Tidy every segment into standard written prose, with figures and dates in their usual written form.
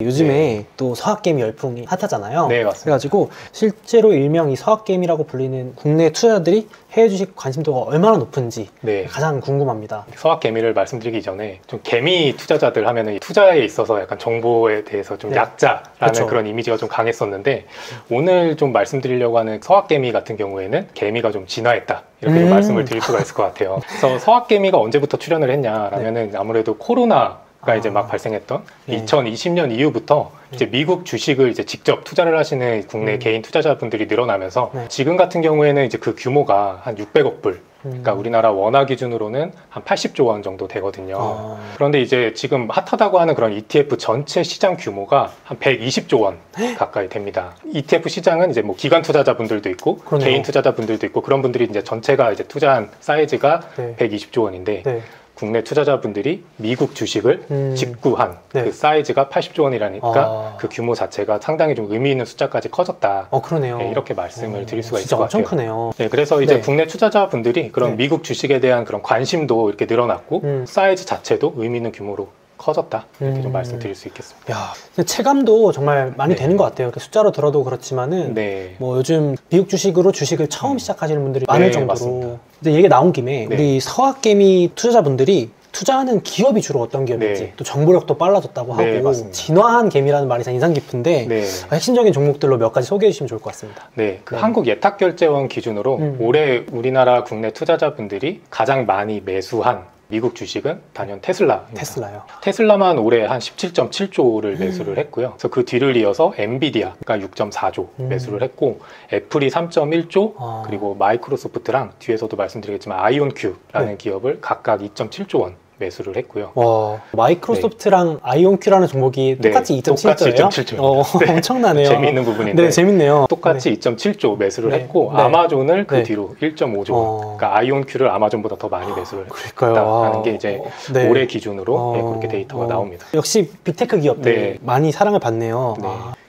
요즘에 또 서학개미 열풍이 핫하잖아요. 네, 맞습니다. 그래가지고 실제로 일명 이 서학개미라고 불리는 국내 투자자들이 해외 주식 관심도가 얼마나 높은지 가장 궁금합니다. 서학개미를 말씀드리기 전에 좀 개미 투자자들 하면은 투자에 있어서 약간 정보에 대해서 좀 약자라는 그런 이미지가 좀 강했었는데, 오늘 좀 말씀드리려고 하는 서학개미 같은 경우에는 개미가 좀 진화했다, 이렇게 좀 말씀을 드릴 수가 있을 것 같아요. 그래서 서학개미가 언제부터 출현을 했냐라면은 아무래도 코로나가 이제 막 발생했던 2020년 이후부터 이제 미국 주식을 이제 직접 투자를 하시는 국내 개인 투자자분들이 늘어나면서 지금 같은 경우에는 이제 그 규모가 한 600억 불, 그러니까 우리나라 원화 기준으로는 한 80조 원 정도 되거든요. 그런데 이제 지금 핫하다고 하는 그런 ETF 전체 시장 규모가 한 120조 원 가까이 됩니다. ETF 시장은 이제 뭐 기관 투자자분들도 있고 개인 투자자분들도 있고 그런 분들이 이제 전체가 이제 투자한 사이즈가 120조 원인데 국내 투자자분들이 미국 주식을 직구한 그 사이즈가 80조 원이라니까 그 규모 자체가 상당히 좀 의미 있는 숫자까지 커졌다. 그러네요. 이렇게 말씀을 드릴 수가 있을 진짜 것 같아요. 엄청 크네요. 그래서 이제 국내 투자자분들이 그런 미국 주식에 대한 그런 관심도 이렇게 늘어났고 사이즈 자체도 의미 있는 규모로 커졌다, 이렇게 좀 말씀드릴 수 있겠습니다. 야, 체감도 정말 많이 되는 것 같아요. 숫자로 들어도 그렇지만은 뭐 요즘 미국 주식으로 주식을 처음 시작하시는 분들이 많을 정도로. 맞습니다. 근데 얘기 나온 김에 우리 서학개미 투자자분들이 투자하는 기업이 주로 어떤 기업인지, 또 정보력도 빨라졌다고 하고 진화한 개미라는 말이 참 인상 깊은데 핵심적인 종목들로 몇 가지 소개해 주시면 좋을 것 같습니다. 그 한국예탁결제원 기준으로 올해 우리나라 국내 투자자분들이 가장 많이 매수한 미국 주식은 단연 테슬라입니다. 테슬라요. 테슬라만 올해 한 17.7조를 매수를 했고요. 그래서 그 뒤를 이어서 엔비디아가 6.4조 매수를 했고, 애플이 3.1조, 그리고 마이크로소프트랑 뒤에서도 말씀드리겠지만 아이온큐라는 기업을 각각 2.7조 원 매수를 했고요. 마이크로소프트랑 아이온큐라는 종목이 똑같이 2.7조예요? 엄청나네요. 재미있는 부분인데 재밌네요. 똑같이 2.7조 매수를 했고 아마존을 그 뒤로 1.5조 원, 그러니까 아이온큐를 아마존보다 더 많이 매수를 했다는 게 이제 올해 기준으로 그렇게 데이터가 나옵니다. 역시 빅테크 기업들 많이 사랑을 받네요.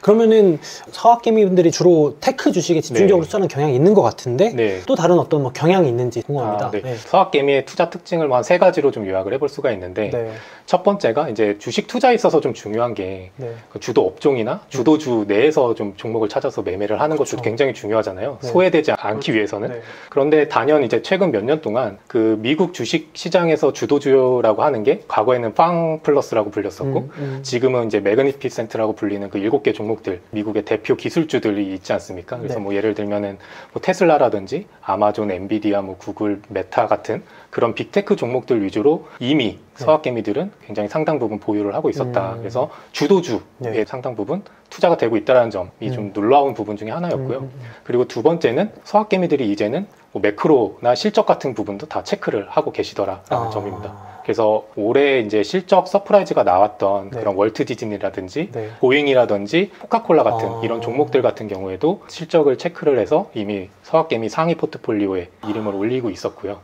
그러면은 서학개미분들이 주로 테크 주식에 집중적으로 투자하는 경향이 있는 것 같은데 또 다른 어떤 뭐 경향이 있는지 궁금합니다. 서학개미의 투자 특징을 한 세 가지로 좀 요약을 해볼 수가 있는데 첫 번째가 이제 주식 투자에 있어서 좀 중요한 게 그 주도 업종이나 주도주 내에서 좀 종목을 찾아서 매매를 하는 것도 굉장히 중요하잖아요. 소외되지 않기 위해서는. 그런데 단연 이제 최근 몇 년 동안 그 미국 주식 시장에서 주도주라고 하는 게 과거에는 빵 플러스라고 불렸었고 지금은 이제 매그니피센트라고 불리는 그 7개 종목들, 미국의 대표 기술주들이 있지 않습니까? 그래서 뭐 예를 들면은 뭐 테슬라라든지 아마존, 엔비디아, 뭐 구글, 메타 같은 그런 빅테크 종목들 위주로 이미 서학개미들은 굉장히 상당 부분 보유를 하고 있었다. 그래서 주도주의 상당 부분 투자가 되고 있다는 점이 좀 놀라운 부분 중에 하나였고요. 그리고 두 번째는 서학개미들이 이제는 뭐 매크로나 실적 같은 부분도 다 체크를 하고 계시더라라는 점입니다. 그래서 올해 이제 실적 서프라이즈가 나왔던 그런 월트 디즈니라든지 보잉이라든지 코카콜라 같은 이런 종목들 같은 경우에도 실적을 체크를 해서 이미 서학개미 상위 포트폴리오에 이름을 올리고 있었고요.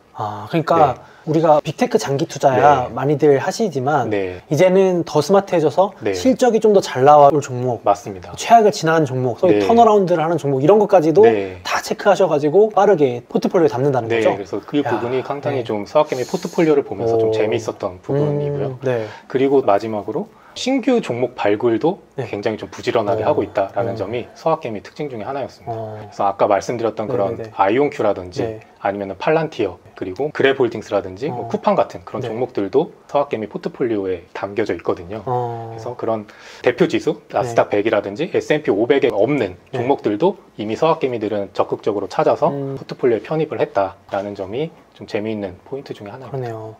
그러니까 우리가 빅테크 장기 투자야 많이들 하시지만 이제는 더 스마트해져서 실적이 좀 더 잘 나올 종목, 맞습니다. 최악을 지나는 종목, 소위 턴어라운드를 하는 종목 이런 것까지도 다 체크하셔가지고 빠르게 포트폴리오에 담는다는 거죠. 그래서 그 부분이 상당히 좀 서학개미 포트폴리오를 보면서 좀 재미있었던 부분이고요. 그리고 마지막으로 신규 종목 발굴도 굉장히 좀 부지런하게 하고 있다라는 점이 서학개미 특징 중에 하나였습니다. 그래서 아까 말씀드렸던 그런 아이온큐라든지 아니면 팔란티어, 그리고 그랩홀딩스라든지 뭐 쿠팡 같은 그런 종목들도 서학개미 포트폴리오에 담겨져 있거든요. 그래서 그런 대표 지수, 나스닥 100이라든지 S&P 500에 없는 종목들도 이미 서학개미들은 적극적으로 찾아서 포트폴리오에 편입을 했다라는 점이 좀 재미있는 포인트 중에 하나입니다. 그러네요.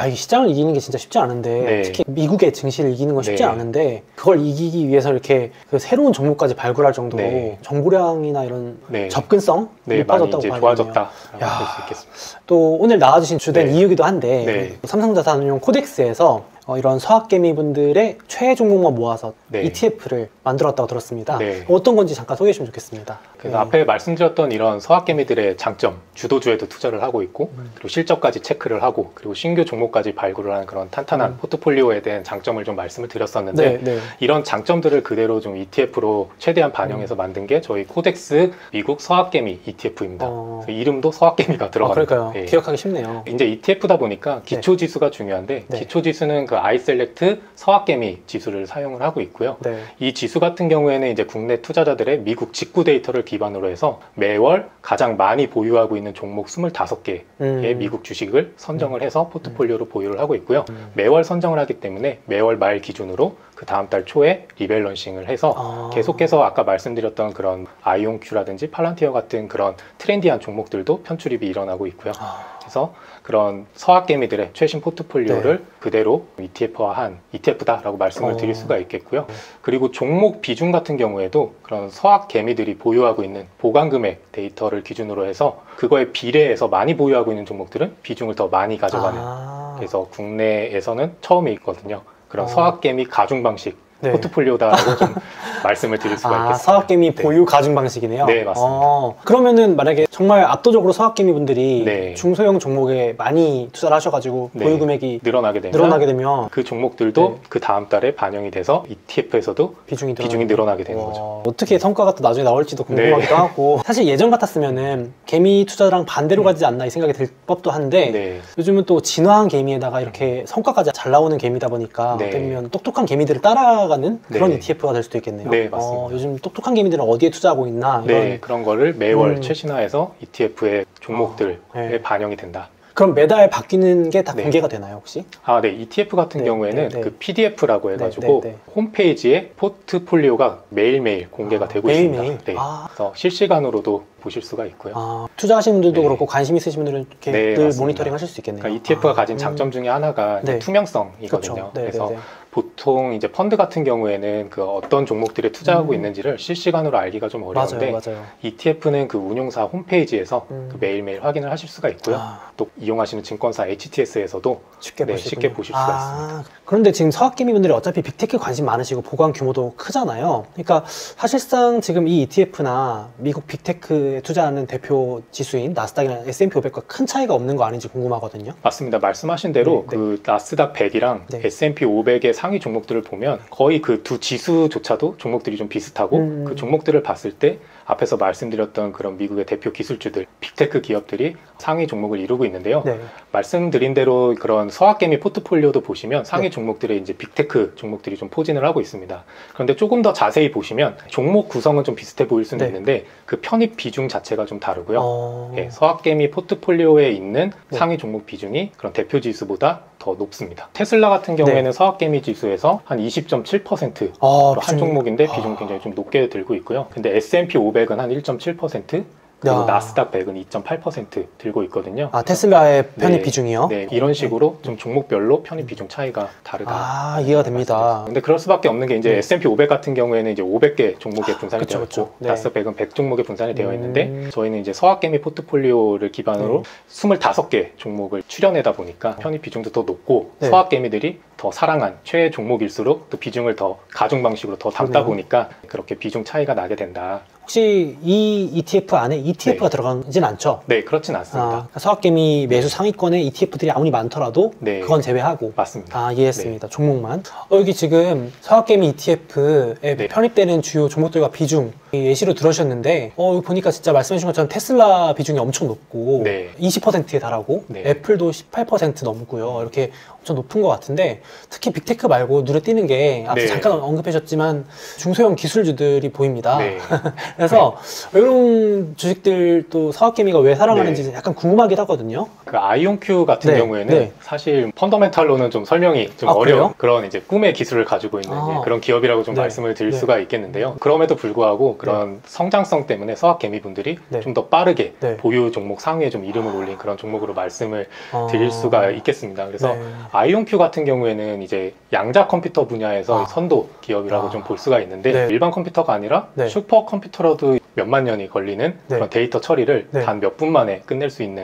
이 시장을 이기는 게 진짜 쉽지 않은데 특히 미국의 증시를 이기는 건 쉽지 않은데 그걸 이기기 위해서 이렇게 그 새로운 종목까지 발굴할 정도로 정보량이나 이런 접근성 높아졌다고 많이 이제 좋아졌다라고 볼 수 있겠습니다. 또 오늘 나와주신 주된 이유기도 한데 삼성자산운용 코덱스에서 이런 서학개미 분들의 최애 종목만 모아서 ETF를 만들었다고 들었습니다. 어떤 건지 잠깐 소개해 주시면 좋겠습니다. 그래서 앞에 말씀드렸던 이런 서학개미들의 장점, 주도주에도 투자를 하고 있고 그리고 실적까지 체크를 하고 그리고 신규 종목까지 발굴을 하는 그런 탄탄한 포트폴리오에 대한 장점을 좀 말씀을 드렸었는데 이런 장점들을 그대로 좀 ETF로 최대한 반영해서 만든 게 저희 코덱스 미국 서학개미 ETF입니다. 이름도 서학개미가 들어갑니다. 그러니까요. 기억하기 쉽네요. 이제 ETF다 보니까 기초지수가 중요한데 기초지수는 그 아이셀렉트 서학개미 지수를 사용을 하고 있고요. 네. 이 지수 같은 경우에는 이제 국내 투자자들의 미국 직구 데이터를 기반으로 해서 매월 가장 많이 보유하고 있는 종목 25개의 미국 주식을 선정을 해서 포트폴리오로 보유를 하고 있고요. 매월 선정을 하기 때문에 매월 말 기준으로 그 다음 달 초에 리밸런싱을 해서 계속해서 아까 말씀드렸던 그런 아이온큐라든지 팔란티어 같은 그런 트렌디한 종목들도 편출입이 일어나고 있고요. 그래서 그런 서학개미들의 최신 포트폴리오를 네. 그대로 ETF화한 ETF다라고 말씀을 드릴 수가 있겠고요. 그리고 종목 비중 같은 경우에도 그런 서학개미들이 보유하고 있는 보관금액 데이터를 기준으로 해서 그거에 비례해서 많이 보유하고 있는 종목들은 비중을 더 많이 가져가는 그래서 국내에서는 처음에 있거든요. 그런 서학개미 가중 방식 네. 포트폴리오다라고 좀 말씀을 드릴 수가 있겠습니다. 서학개미 보유 가중 방식이네요. 네, 맞습니다. 그러면은 만약에 정말 압도적으로 서학개미 분들이 네. 중소형 종목에 많이 투자를 하셔가지고 네. 보유 금액이 늘어나게 되면 그 종목들도 네. 그 다음 달에 반영이 돼서 ETF에서도 비중이 늘어나게 되는 거죠. 어떻게 성과가 또 나중에 나올지도 궁금하기도 네. 하고 사실 예전 같았으면은 개미 투자랑 반대로 가지 않나 이 생각이 들 법도 한데 네. 요즘은 또 진화한 개미에다가 이렇게 성과까지 잘 나오는 개미다 보니까 네. 어쩌면 똑똑한 개미들을 따라가는 그런 네. ETF가 될 수도 있겠네요. 네, 맞습니다. 요즘 똑똑한 개미들은 어디에 투자하고 있나? 네, 그런 거를 매월 최신화해서 ETF의 종목들에 네. 반영이 된다. 그럼 매달 바뀌는 게 다 네. 공개가 되나요, 혹시? 네. ETF 같은 경우에는 그 PDF라고 해가지고 홈페이지에 포트폴리오가 매일매일 공개가 되고 매일매일? 있습니다. 네. 그래서 실시간으로도 보실 수가 있고요. 투자하시는 분들도 그렇고 관심 있으신 분들은 이렇게 늘 모니터링 하실 수 있겠네요. 그러니까 ETF가 가진 장점 중에 하나가 투명성이거든요. 그래서 보통 이제 펀드 같은 경우에는 그 어떤 종목들에 투자하고 있는지를 실시간으로 알기가 좀 어려운데 맞아요. ETF는 그 운용사 홈페이지에서 그 매일매일 확인을 하실 수가 있고요. 또 이용하시는 증권사 HTS에서도 쉽게 보실 수가 있습니다. 그런데 지금 서학개미 분들이 어차피 빅테크 관심 많으시고 보관 규모도 크잖아요. 그러니까 사실상 지금 이 ETF나 미국 빅테크에 투자하는 대표 지수인 나스닥이나 S&P 500과 큰 차이가 없는 거 아닌지 궁금하거든요. 맞습니다. 말씀하신 대로 그 나스닥 100이랑 S&P 500의 상위 종목들을 보면 거의 그 두 지수조차도 종목들이 좀 비슷하고 그 종목들을 봤을 때 앞에서 말씀드렸던 그런 미국의 대표 기술주들, 빅테크 기업들이 상위 종목을 이루고 있는데요. 말씀드린 대로 그런 서학개미 포트폴리오도 보시면 상위 종목들의 이제 빅테크 종목들이 좀 포진을 하고 있습니다. 그런데 조금 더 자세히 보시면 종목 구성은 좀 비슷해 보일 수는 있는데 그 편입 비중 자체가 좀 다르고요. 서학개미 포트폴리오에 있는 상위 종목 비중이 그런 대표 지수보다 더 높습니다. 테슬라 같은 경우에는 서학개미 지수에서 한 20.7% 한 종목인데 비중 굉장히 좀 높게 들고 있고요. 근데 S&P 500은 한 1.7%, 그리고 나스닥 100은 2.8% 들고 있거든요. 테슬라의 편입 비중이요? 네, 이런 식으로 좀 종목별로 편입 비중 차이가 다르다. 이해가 됩니다. 근데 그럴 수밖에 없는 게 이제 S&P 500 같은 경우에는 이제 500개 종목에 분산이 되어 있고 나스닥 100은 100 종목에 분산이 되어 있는데 저희는 이제 서학개미 포트폴리오를 기반으로 25개 종목을 추려내다 보니까 편입 비중도 더 높고 서학개미들이 더 사랑한 최애 종목일수록 또 비중을 더 가중 방식으로 더 담다 보니까 그렇게 비중 차이가 나게 된다. 혹시 이 ETF 안에 ETF가 들어가진 않죠? 네, 그렇진 않습니다. 서학개미 매수 상위권에 ETF들이 아무리 많더라도 그건 제외하고. 맞습니다. 이해했습니다. 종목만. 여기 지금 서학개미 ETF에 편입되는 주요 종목들과 비중 예시로 들으셨는데 여기 보니까 진짜 말씀해주신 것처럼 테슬라 비중이 엄청 높고 20%에 달하고 애플도 18% 넘고요. 이렇게 엄청 높은 것 같은데 특히 빅테크 말고 눈에 띄는 게 앞서 잠깐 언급하셨지만 중소형 기술주들이 보입니다. 그래서 이런 주식들도 서학개미가 왜 사랑하는지 약간 궁금하긴 하거든요. 그 아이온큐 같은 경우에는 사실 펀더멘탈로는 좀 설명이 좀 어려운 그런 이제 꿈의 기술을 가지고 있는 그런 기업이라고 좀 말씀을 드릴 수가 있겠는데요. 그럼에도 불구하고 그런 성장성 때문에 서학개미 분들이 좀 더 빠르게 보유 종목 상위에 좀 이름을 올린 그런 종목으로 말씀을 드릴 수가 있겠습니다. 그래서 아이온큐 같은 경우에는 이제 양자 컴퓨터 분야에서 선도 기업이라고 좀 볼 수가 있는데 일반 컴퓨터가 아니라 슈퍼 컴퓨터로도 몇만 년이 걸리는 그런 데이터 처리를 단 몇 분 만에 끝낼 수 있는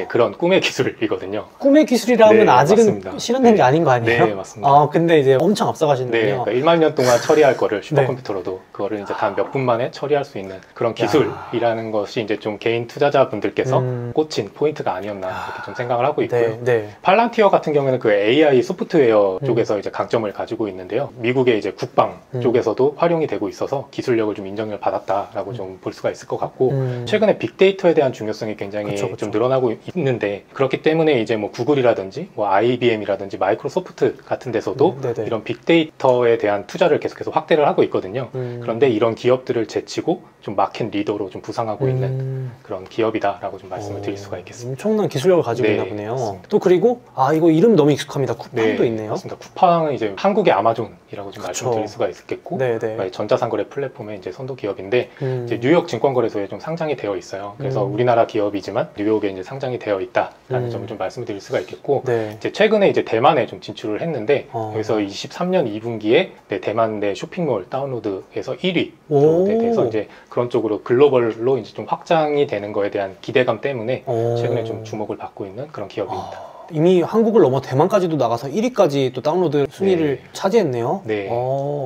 그런 꿈의 기술이거든요. 꿈의 기술이라면 아직은 맞습니다. 실현된 게 아닌 거 아니에요? 네, 맞습니다. 근데 이제 엄청 앞서가시는군요. 그러니까 1만 년 동안 처리할 거를 슈퍼컴퓨터로도 그거를 이제 단 몇 분 만에 처리할 수 있는 그런 기술이라는 것이 이제 좀 개인 투자자분들께서 꽂힌 포인트가 아니었나 이렇게 좀 생각을 하고 있고요. 팔란티어 같은 경우에는 그 AI 소프트웨어 쪽에서 이제 강점을 가지고 있는데요. 미국의 이제 국방 쪽에서도 활용이 되고 있어서 기술력을 좀 인정을 받았다라고 좀 좀 볼 수가 있을 것 같고 최근에 빅데이터에 대한 중요성이 굉장히 좀 늘어나고 있는데 그렇기 때문에 이제 뭐 구글이라든지 뭐 IBM이라든지 마이크로소프트 같은 데서도 이런 빅데이터에 대한 투자를 계속해서 확대를 하고 있거든요. 그런데 이런 기업들을 제치고 좀 마켓 리더로 좀 부상하고 있는 그런 기업이다라고 좀 말씀을 드릴 수가 있겠습니다. 엄청난 기술력을 가지고 있나 보네요. 맞습니다. 또 그리고 이거 이름 너무 익숙합니다. 쿠팡도 있네요. 맞습니다. 쿠팡은 이제 한국의 아마존이라고 좀 말씀드릴 수가 있겠고 전자상거래 플랫폼의 이제 선도 기업인데 이제 뉴욕 증권거래소에 좀 상장이 되어 있어요. 그래서 우리나라 기업이지만 뉴욕에 이제 상장이 되어 있다라는 점을 좀 말씀드릴 수가 있겠고 이제 최근에 이제 대만에 좀 진출을 했는데 여기서 23년 2분기에 대만 내 쇼핑몰 다운로드에서 1위로 돼서 이제 그런 쪽으로 글로벌로 이제 좀 확장이 되는 거에 대한 기대감 때문에 최근에 좀 주목을 받고 있는 그런 기업입니다. 이미 한국을 넘어 대만까지도 나가서 1위까지 또 다운로드 순위를 차지했네요. 네.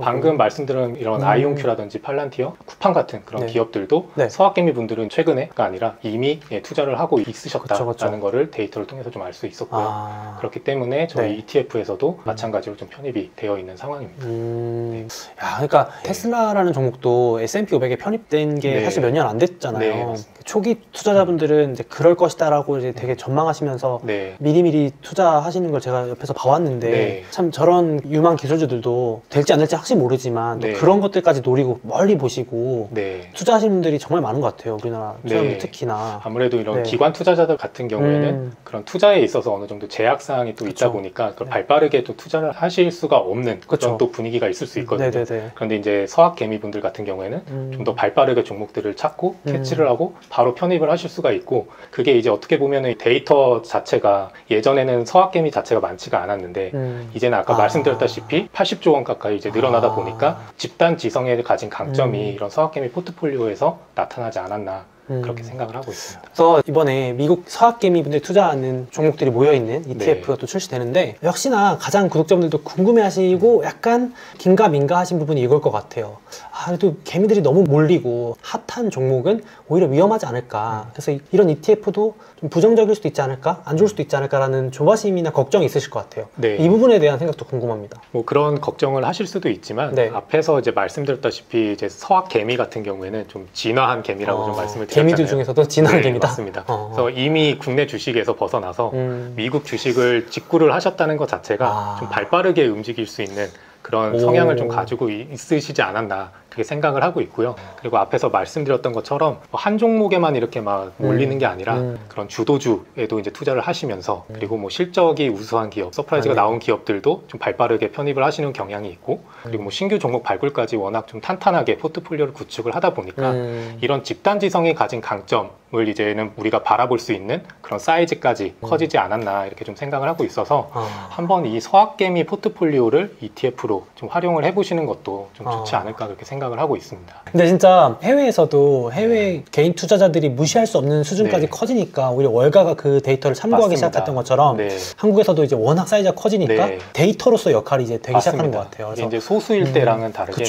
방금 말씀드린 이런 아이온큐라든지 팔란티어, 쿠팡 같은 그런 기업들도 서학개미 분들은 최근에가 아니라 이미 투자를 하고 있으셨다라는 거를 데이터를 통해서 좀 알 수 있었고요. 그렇기 때문에 저희 ETF에서도 마찬가지로 좀 편입이 되어 있는 상황입니다. 야, 그러니까 테슬라라는 종목도 S&P 500에 편입된 게 사실 몇 년 안 됐잖아요. 초기 투자자분들은 이제 그럴 것이다라고 이제 되게 전망하시면서 미리미리 투자하시는 걸 제가 옆에서 봐왔는데 참 저런 유망 기술주들도 될지 안 될지 확실히 모르지만 또 그런 것들까지 노리고 멀리 보시고 투자하시는 분들이 정말 많은 것 같아요. 우리나라 사람들 특히나. 아무래도 이런 기관 투자자들 같은 경우에는 그런 투자에 있어서 어느 정도 제약사항이 또 있다 보니까 발빠르게 또 투자를 하실 수가 없는 그런 또 분위기가 있을 수 있거든요. 그런데 이제 서학개미분들 같은 경우에는 좀 더 발빠르게 종목들을 찾고 캐치를 하고 바로 편입을 하실 수가 있고 그게 이제 어떻게 보면은 데이터 자체가 예전에는 서학개미 자체가 많지가 않았는데 이제는 아까 말씀드렸다시피 80조 원 가까이 이제 늘어나다 보니까 집단 지성에 가진 강점이 이런 서학개미 포트폴리오에서 나타나지 않았나 그렇게 생각을 하고 있습니다. 그래서 이번에 미국 서학개미 분들이 투자하는 종목들이 모여있는 ETF가 또 출시되는데 역시나 가장 구독자분들도 궁금해하시고 약간 긴가민가 하신 부분이 이걸 것 같아요. 그래도 개미들이 너무 몰리고 핫한 종목은 오히려 위험하지 않을까. 그래서 이런 ETF도 좀 부정적일 수도 있지 않을까, 안 좋을 수도 있지 않을까라는 조바심이나 걱정이 있으실 것 같아요. 이 부분에 대한 생각도 궁금합니다. 뭐 그런 걱정을 하실 수도 있지만 앞에서 이제 말씀드렸다시피 이제 서학개미 같은 경우에는 좀 진화한 개미라고 좀 말씀을 드렸잖아요. 개미들 중에서도 진화한 개미다. 맞습니다. 그래서 이미 국내 주식에서 벗어나서 미국 주식을 직구를 하셨다는 것 자체가 좀 발빠르게 움직일 수 있는 그런 성향을 좀 가지고 있으시지 않았나 그렇게 생각을 하고 있고요. 그리고 앞에서 말씀드렸던 것처럼 한 종목에만 이렇게 막 몰리는 게 아니라 그런 주도주에도 이제 투자를 하시면서 그리고 뭐 실적이 우수한 기업, 서프라이즈가 나온 기업들도 좀 발빠르게 편입을 하시는 경향이 있고 그리고 뭐 신규 종목 발굴까지 워낙 좀 탄탄하게 포트폴리오를 구축을 하다 보니까 이런 집단지성이 가진 강점을 이제는 우리가 바라볼 수 있는 그런 사이즈까지 커지지 않았나 이렇게 좀 생각을 하고 있어서 한번 이 서학개미 포트폴리오를 ETF로 좀 활용을 해보시는 것도 좀 좋지 않을까 그렇게 생각을 하고 있습니다. 근데 진짜 해외에서도 해외 개인 투자자들이 무시할 수 없는 수준까지 커지니까 오히려 월가가 그 데이터를 참고하기 시작했던 것처럼 한국에서도 이제 워낙 사이즈가 커지니까 데이터로서 역할이 이제 되기 시작하는 것 같아요. 그래서 이제 소수일 때랑은 다르게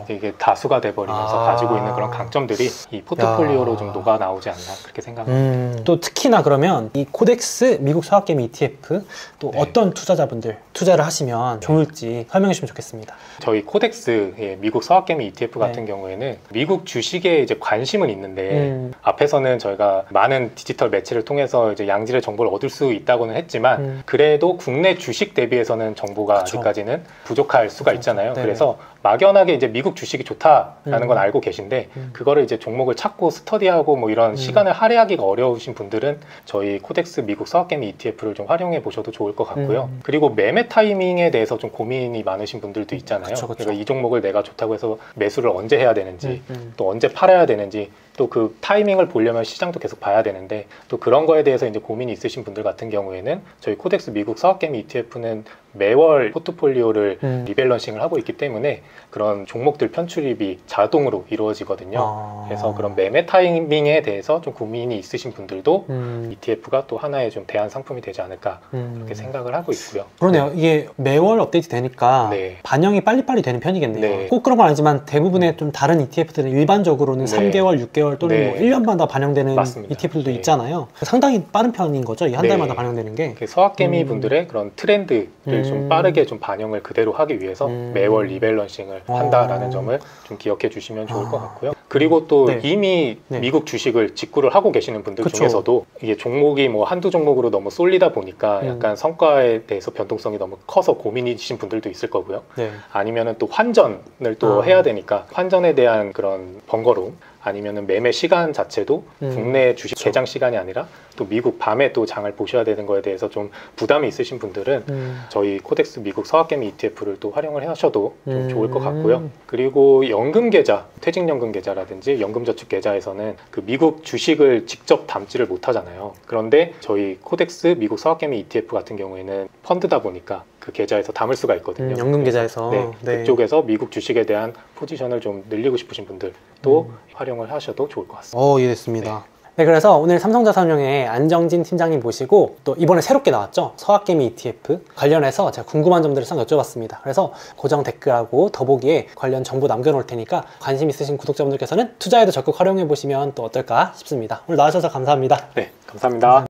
이게 다수가 돼버리면서 가지고 있는 그런 강점들이 이 포트폴리오로 좀 녹아 나오지 않나 그렇게 생각합니다. 또 특히나 그러면 이 코덱스 미국 서학개미 ETF 또 어떤 투자자분들 투자를 하시면 좋을지 설명해 주시면 좋겠습니다. 저희 코덱스 미국 서학개미 ETF 같은 경우에는 미국 주식에 이제 관심은 있는데 앞에서는 저희가 많은 디지털 매체를 통해서 이제 양질의 정보를 얻을 수 있다고는 했지만 그래도 국내 주식 대비해서는 정보가 아직까지는 부족할 수가 있잖아요. 그래서 막연하게 이제 미국 주식이 좋다라는 건 알고 계신데 그거를 이제 종목을 찾고 스터디하고 뭐 이런 시간을 할애하기가 어려우신 분들은 저희 코덱스 미국 서학개미 ETF를 좀 활용해 보셔도 좋을 것 같고요. 그리고 매매 타이밍에 대해서 좀 고민이 많으신 분들도 있잖아요. 그러니까 이 종목을 내가 좋다고 해서 매수를 언제 해야 되는지 또 언제 팔아야 되는지 또 그 타이밍을 보려면 시장도 계속 봐야 되는데 또 그런 거에 대해서 이제 고민이 있으신 분들 같은 경우에는 저희 코덱스 미국 서학개미 ETF는 매월 포트폴리오를 리밸런싱을 하고 있기 때문에 그런 종목들 편출입이 자동으로 이루어지거든요. 그래서 그런 매매 타이밍에 대해서 좀 고민이 있으신 분들도 ETF가 또 하나의 좀 대안 상품이 되지 않을까 그렇게 생각을 하고 있고요. 그러네요. 이게 매월 업데이트 되니까 반영이 빨리빨리 되는 편이겠네요. 꼭 그런 건 아니지만 대부분의 좀 다른 ETF들은 일반적으로는 3개월, 6개월 또는 뭐 1년마다 반영되는 ETF들도 있잖아요. 상당히 빠른 편인 거죠. 이 한 달마다 반영되는 게. 서학개미 분들의 그런 트렌드를 좀 빠르게 좀 반영을 그대로 하기 위해서 매월 리밸런싱을 한다라는 점을 좀 기억해 주시면 좋을 것 같고요. 그리고 또 이미 미국 주식을 직구를 하고 계시는 분들 중에서도 이게 종목이 뭐 한두 종목으로 너무 쏠리다 보니까 약간 성과에 대해서 변동성이 너무 커서 고민이신 분들도 있을 거고요. 아니면은 또 환전을 또 해야 되니까 환전에 대한 그런 번거로움, 아니면은 매매 시간 자체도 국내 주식 개장 시간이 아니라 또 미국 밤에 또 장을 보셔야 되는 거에 대해서 좀 부담이 있으신 분들은 저희 코덱스 미국 서학개미 ETF를 또 활용을 하셔도 좀 좋을 것 같고요. 그리고 연금 계좌, 퇴직연금 계좌라든지 연금저축 계좌에서는 그 미국 주식을 직접 담지를 못하잖아요. 그런데 저희 코덱스 미국 서학개미 ETF 같은 경우에는 펀드다 보니까 그 계좌에서 담을 수가 있거든요. 연금 계좌에서. 그쪽에서 미국 주식에 대한 포지션을 좀 늘리고 싶으신 분들도 활용을 하셔도 좋을 것 같습니다. 이해됐습니다. 네, 그래서 오늘 삼성자산운용의 안정진 팀장님 모시고 또 이번에 새롭게 나왔죠. 서학개미 ETF 관련해서 제가 궁금한 점들을 싹 여쭤봤습니다. 그래서 고정 댓글하고 더보기에 관련 정보 남겨놓을 테니까 관심 있으신 구독자분들께서는 투자에도 적극 활용해 보시면 또 어떨까 싶습니다. 오늘 나와주셔서 감사합니다. 네, 감사합니다.